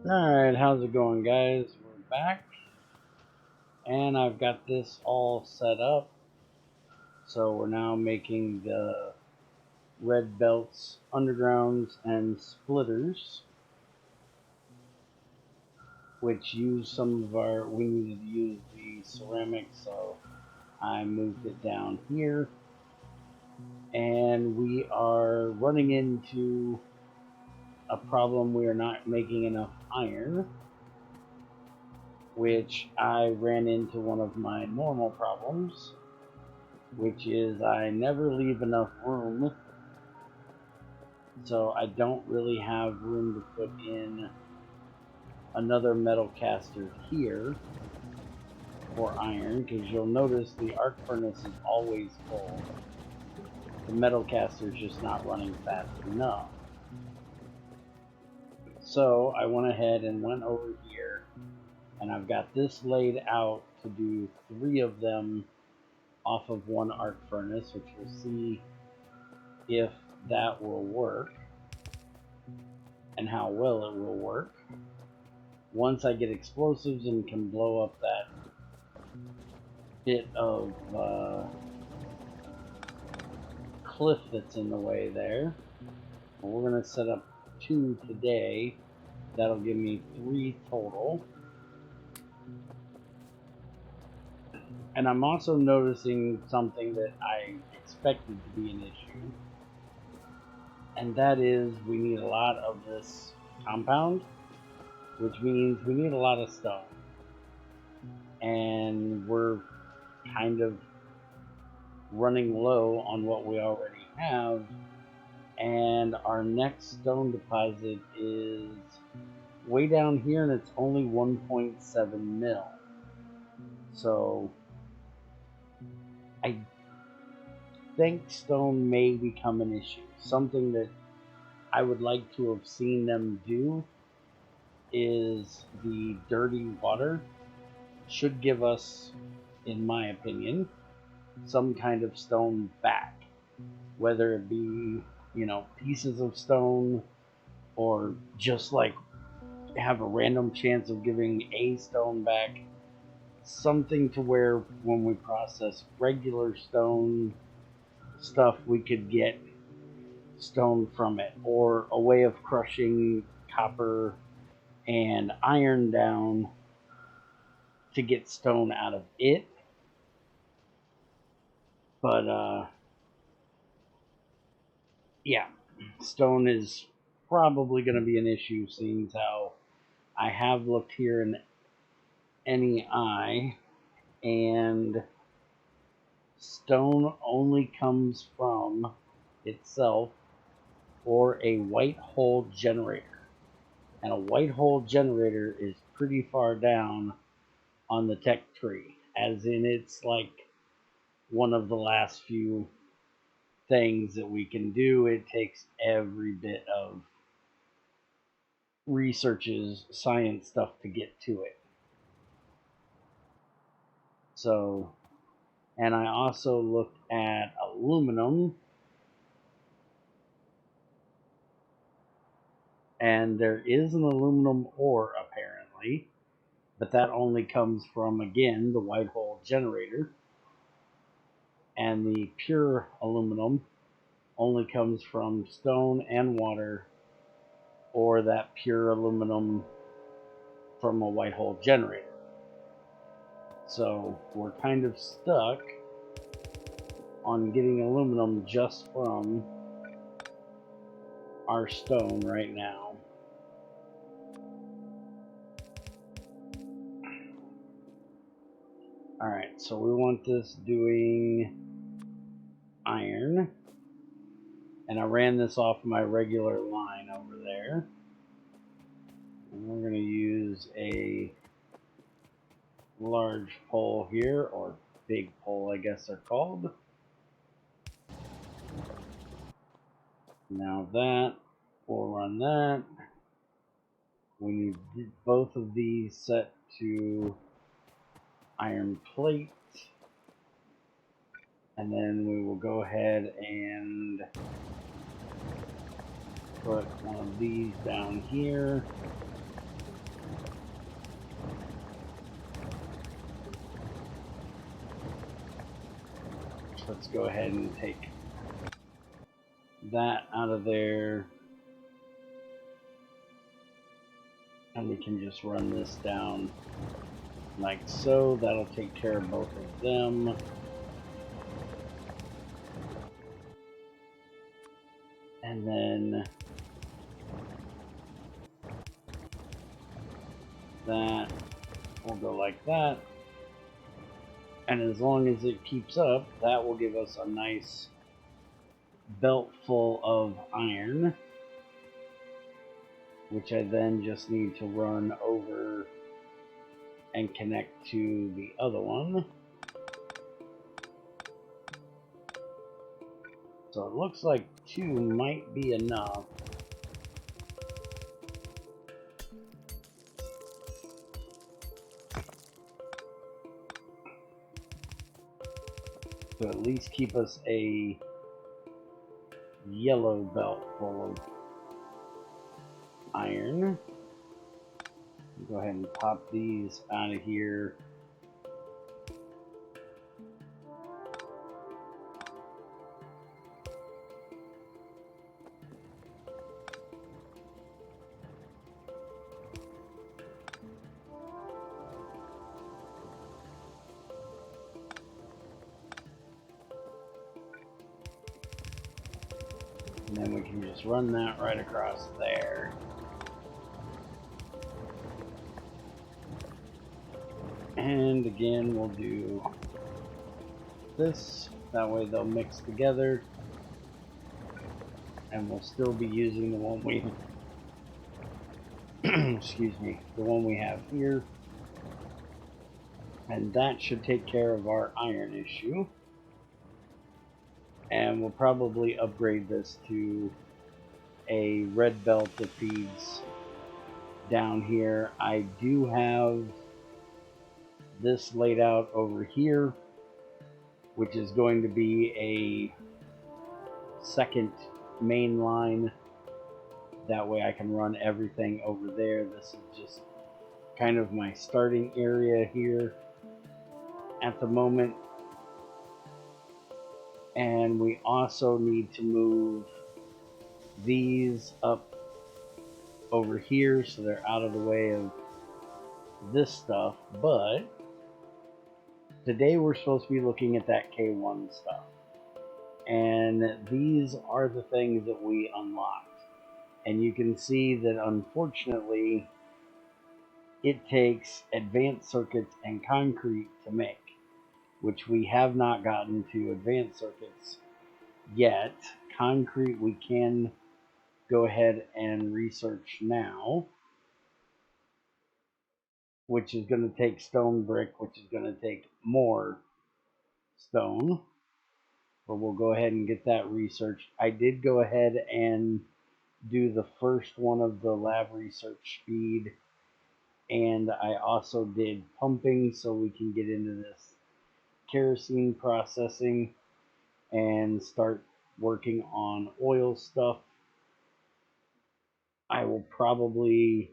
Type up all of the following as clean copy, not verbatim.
Alright, how's it going, guys? We're back, and I've got this all set up. So we're now making the red belts, undergrounds, and splitters, which use some of our, we needed to use the ceramic, so I moved it down here. And we are running into a problem. We are not making enough iron, which I ran into one of my normal problems, which is I never leave enough room, so I don't really have room to put in another metal caster here for iron, because you'll notice the arc furnace is always full. The metal caster is just not running fast enough. So I went ahead and went over here, and I've got this laid out to do 3 of them off of one arc furnace, which we'll see if that will work and how well it will work. Once I get explosives and can blow up that bit of cliff that's in the way there, we're going to set up 2 today. That'll give me 3 total. And I'm also noticing something that I expected to be an issue, and that is we need a lot of this compound, which means we need a lot of stone. And we're kind of running low on what we already have, and our next stone deposit is way down here, and it's only 1.7 mil. So I think stone may become an issue. Something that I would like to have seen them do is the dirty water should give us, in my opinion, some kind of stone back. Whether it be, pieces of stone, or just like have a random chance of giving a stone back. Something to where when we process regular stone stuff, we could get stone from it, or a way of crushing copper and iron down to get stone out of it. But yeah, stone is probably going to be an issue, seeing how I have looked here in NEI, and stone only comes from itself or a white hole generator. And a white hole generator is pretty far down on the tech tree, as in it's like one of the last few things that we can do. It takes every bit of researches, science stuff to get to it. So, and I also looked at aluminum, and there is an aluminum ore apparently, but that only comes from, again, the white hole generator. And the pure aluminum only comes from stone and water, or that pure aluminum from a white hole generator. So we're kind of stuck on getting aluminum just from our stone right now. Alright, so we want this doing iron, and I ran this off my regular line over there, and we're going to use a large pole here, or big pole I guess they're called. Now that, we'll run that. We need both of these set to iron plate, and then we will go ahead and put one of these down here, Let's go ahead and take that out of there. And we can just run this down like so. That'll take care of both of them. And then that will go like that. And as long as it keeps up, that will give us a nice belt full of iron, which I then just need to run over and connect to the other one. So it looks like 2 might be enough. To at least keep us a yellow belt full of iron. Go ahead and pop these out of here. And then we can just run that right across there. And again, we'll do this. That way they'll mix together. And we'll still be using the one we excuse me, the one we have here. And that should take care of our iron issue. And we'll probably upgrade this to a red belt that feeds down here. I do have this laid out over here, which is going to be a second main line. That way I can run everything over there. This is just kind of my starting area here at the moment. And we also need to move these up over here so they're out of the way of this stuff. But today we're supposed to be looking at that K1 stuff. And these are the things that we unlocked. And you can see that unfortunately it takes advanced circuits and concrete to make, which we have not gotten to advanced circuits yet. Concrete we can go ahead and research now, which is going to take stone brick, which is going to take more stone. But we'll go ahead and get that researched. I did go ahead and do the first one of the lab research speed, and I also did pumping so we can get into this kerosene processing and start working on oil stuff. I will probably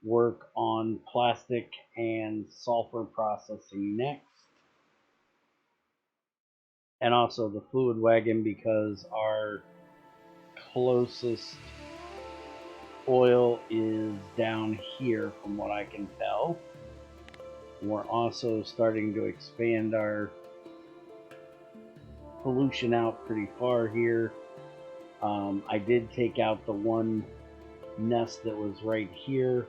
work on plastic and sulfur processing next. And also the fluid wagon, because our closest oil is down here from what I can tell. We're also starting to expand our pollution out pretty far here. I did take out the one nest that was right here.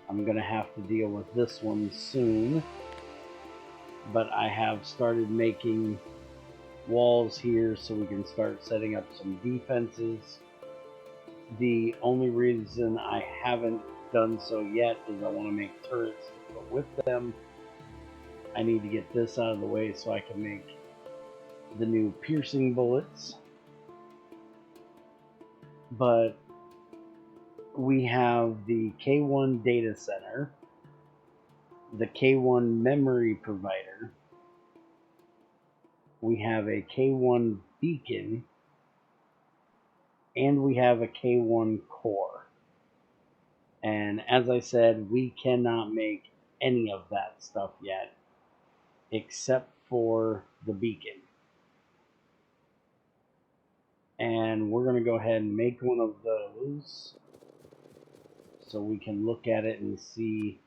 I'm going to have to deal with this one soon. But I have started making walls here so we can start setting up some defenses. The only reason I haven't done so yet is I want to make turrets to put with them. I need to get this out of the way so I can make the new piercing bullets. But we have the K1 data center, the K1 memory provider, we have a K1 beacon, and we have a K1 core. And as I said, we cannot make any of that stuff yet, except for the beacon. And we're going to go ahead and make one of those so we can look at it and see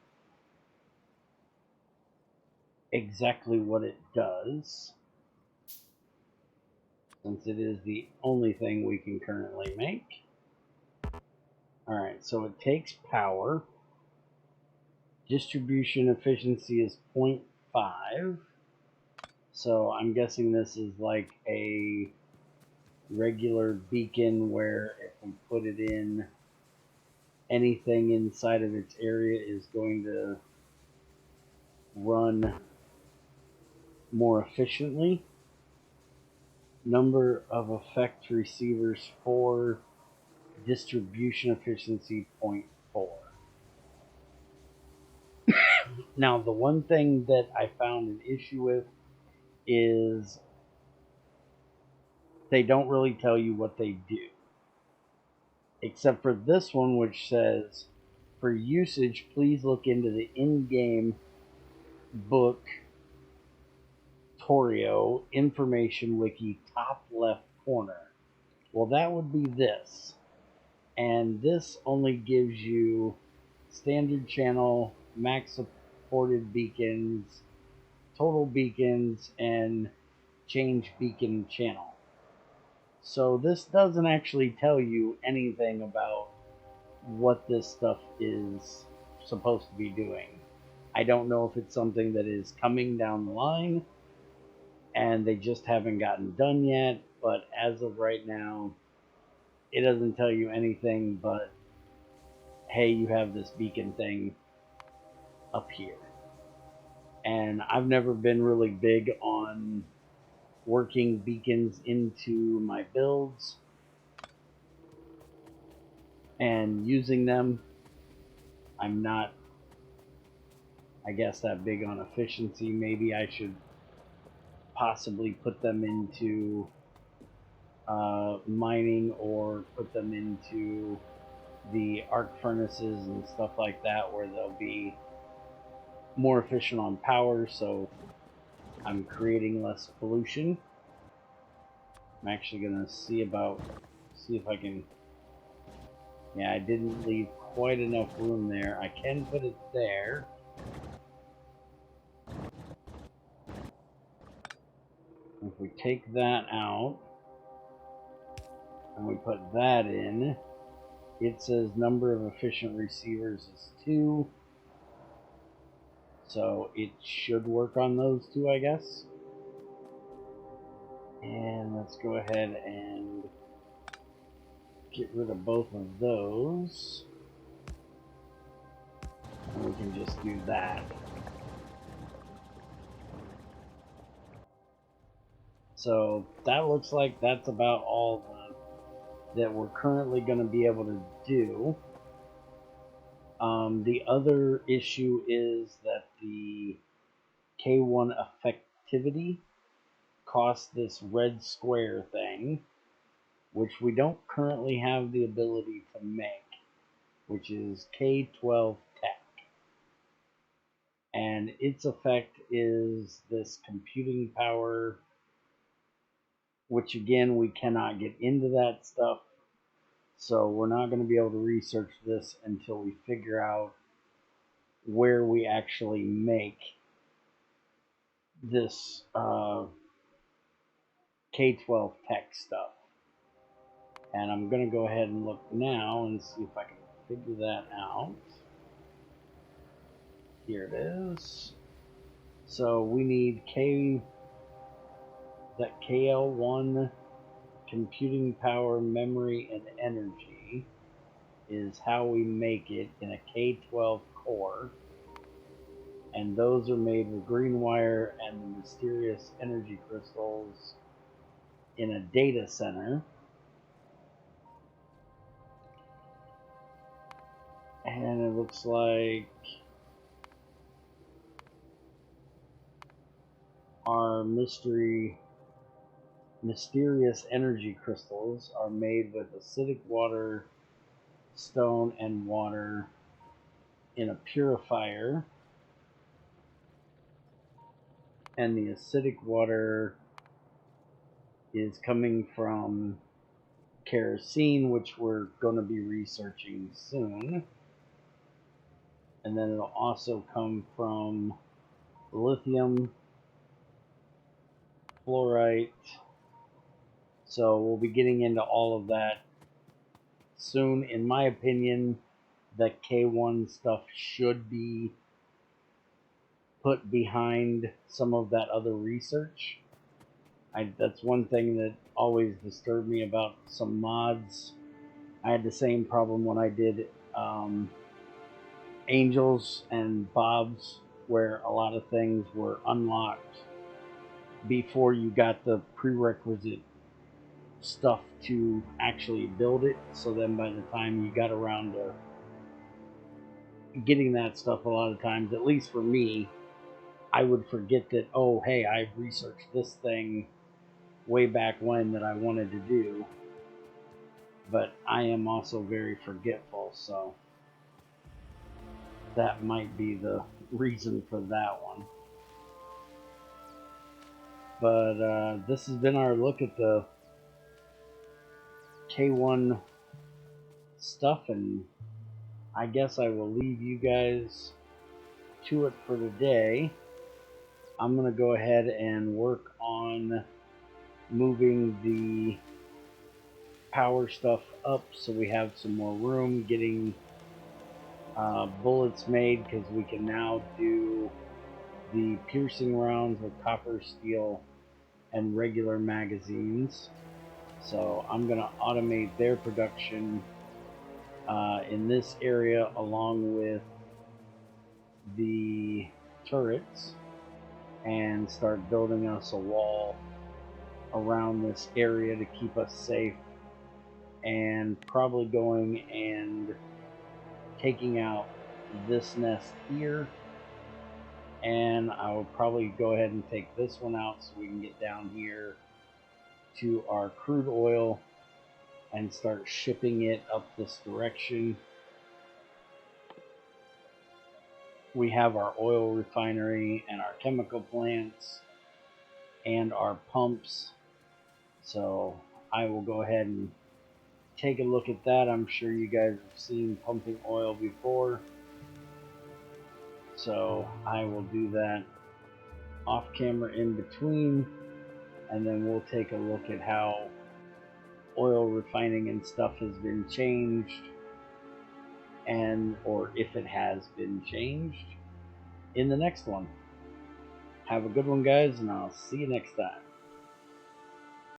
exactly what it does, since it is the only thing we can currently make. Alright, so it takes power. Distribution efficiency is 0.5. So I'm guessing this is like a regular beacon where if we put it in, anything inside of its area is going to run more efficiently. Number of effect receivers 4, distribution efficiency 0.4. Now, the one thing that I found an issue with is they don't really tell you what they do. Except for this one, which says, for usage, please look into the in-game book Factorio information wiki top left corner. Well, that would be this. And this only gives you standard channel, max supported beacons, total beacons, and change beacon channel. So this doesn't actually tell you anything about what this stuff is supposed to be doing. I don't know if it's something that is coming down the line and they just haven't gotten done yet, but as of right now, it doesn't tell you anything but, hey, you have this beacon thing up here. And I've never been really big on working beacons into my builds and using them. I'm not, I guess, that big on efficiency. Maybe I should possibly put them into mining or put them into the arc furnaces and stuff like that, where they'll be more efficient on power, so I'm creating less pollution. I'm actually gonna see if I can. Yeah, I didn't leave quite enough room there. I can put it there. If we take that out and we put that in, it says number of efficient receivers is 2. So it should work on those 2, I guess. And let's go ahead and get rid of both of those. And we can just do that. So that looks like that's about all that we're currently going to be able to do. The other issue is that the K1 effectivity costs this red square thing, which we don't currently have the ability to make, which is K12 Tech. And its effect is this computing power, which again, we cannot get into that stuff. So we're not going to be able to research this until we figure out where we actually make this K12 Tech stuff. And I'm going to go ahead and look now and see if I can figure that out. Here it is. So we need that KL1 computing power, memory, and energy is how we make it in a K12 core. And those are made with green wire and the mysterious energy crystals in a data center. And it looks like our mysterious energy crystals are made with acidic water, stone, and water in a purifier. And the acidic water is coming from kerosene, which we're going to be researching soon. And then it'll also come from lithium, fluorite. So we'll be getting into all of that soon. In my opinion, the K1 stuff should be put behind some of that other research. That's one thing that always disturbed me about some mods. I had the same problem when I did Angels and Bobs, where a lot of things were unlocked before you got the prerequisite stuff to actually build it. So then by the time you got around to getting that stuff, a lot of times, at least for me, I would forget that, oh, hey, I've researched this thing way back when that I wanted to do. But I am also very forgetful, so that might be the reason for that one. But this has been our look at the K1 stuff, and I guess I will leave you guys to it for today. I'm going to go ahead and work on moving the power stuff up so we have some more room, getting bullets made, because we can now do the piercing rounds with copper, steel, and regular magazines. So I'm going to automate their production in this area along with the turrets, and start building us a wall around this area to keep us safe, and probably going and taking out this nest here, and I will probably go ahead and take this one out so we can get down here to our crude oil and start shipping it up this direction. We have our oil refinery and our chemical plants and our pumps, so I will go ahead and take a look at that. I'm sure you guys have seen pumping oil before, so I will do that off camera in between, and then we'll take a look at how oil refining and stuff has been changed, and or if it has been changed, in the next one. Have a good one, guys, and I'll see you next time.